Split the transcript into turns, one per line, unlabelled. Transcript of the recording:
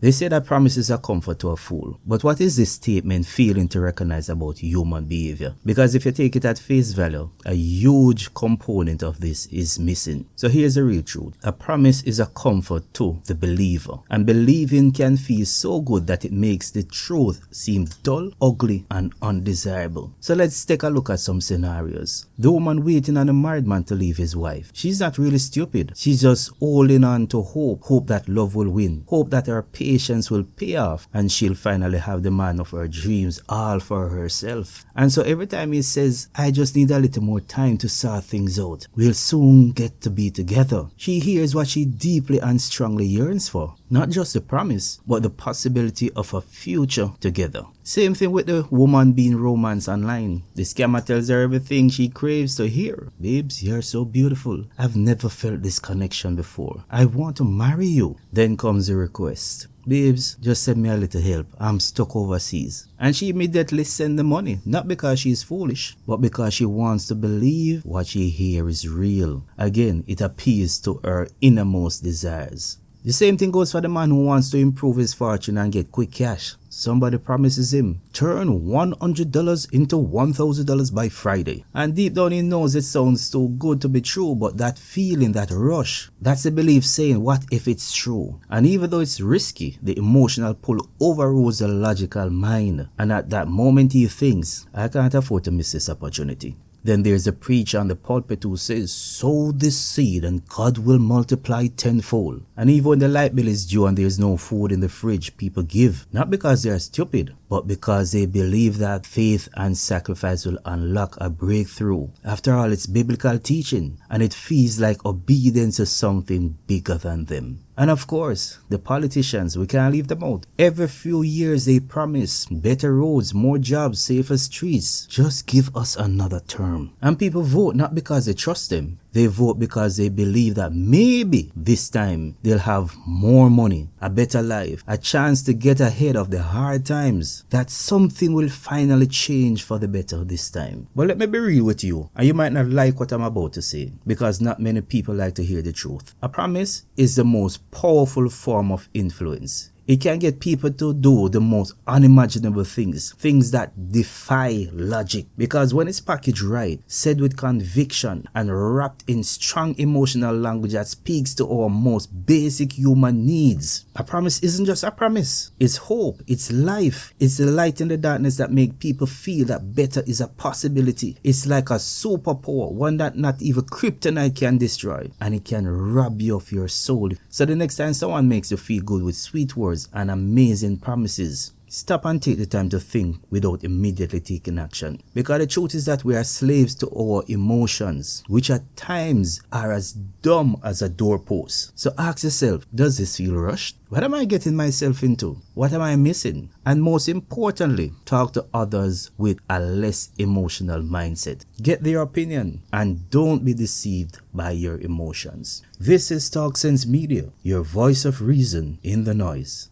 They say that promise is a comfort to a fool. But what is this statement failing to recognize about human behavior? Because if you take it at face value, a huge component of this is missing. So here's the real truth. A promise is a comfort to the believer. And believing can feel so good that it makes the truth seem dull, ugly, and undesirable. So let's take a look at some scenarios. The woman waiting on a married man to leave his wife. She's not really stupid. She's just holding on to hope. Hope that love will win. Hope that her patience will pay off and she'll finally have the man of her dreams all for herself. And so every time he says, I just need a little more time to sort things out, we'll soon get to be together, she hears what she deeply and strongly yearns for. Not just the promise, but the possibility of a future together. Same thing with the woman being romanced online. The scammer tells her everything she craves to hear. Babes, you're so beautiful. I've never felt this connection before. I want to marry you. Then comes the request. Babes, just send me a little help. I'm stuck overseas. And she immediately sends the money. Not because she's foolish, but because she wants to believe what she hears is real. Again, it appeals to her innermost desires. The same thing goes for the man who wants to improve his fortune and get quick cash. Somebody promises him, turn $100 into $1,000 by Friday. And deep down he knows it sounds too good to be true, but that feeling, that rush, that's the belief saying, what if it's true? And even though it's risky, the emotional pull overrules the logical mind. And at that moment he thinks, I can't afford to miss this opportunity. Then there's a preacher on the pulpit who says, sow this seed and God will multiply tenfold. And even when the light bill is due and there's no food in the fridge, people give. Not because they are stupid, but because they believe that faith and sacrifice will unlock a breakthrough. After all, it's biblical teaching, and it feels like obedience to something bigger than them. And of course, the politicians, we can't leave them out. Every few years they promise better roads, more jobs, safer streets. Just give us another term. And people vote not because they trust them. They vote because they believe that maybe this time they'll have more money, a better life, a chance to get ahead of the hard times, that something will finally change for the better this time. But let me be real with you, and you might not like what I'm about to say, because not many people like to hear the truth. A promise is the most powerful form of influence. It can get people to do the most unimaginable things, things that defy logic. Because when it's packaged right, said with conviction, and wrapped in strong emotional language that speaks to our most basic human needs, a promise isn't just a promise. It's hope, it's life, it's the light in the darkness that make people feel that better is a possibility. It's like a superpower, one that not even kryptonite can destroy, and it can rob you of your soul. So the next time someone makes you feel good with sweet words and amazing promises, stop and take the time to think without immediately taking action. Because the truth is that we are slaves to our emotions, which at times are as dumb as a doorpost. So ask yourself, does this feel rushed? What am I getting myself into? What am I missing? And most importantly, talk to others with a less emotional mindset. Get their opinion and don't be deceived by your emotions. This is Talk Sense Media, your voice of reason in the noise.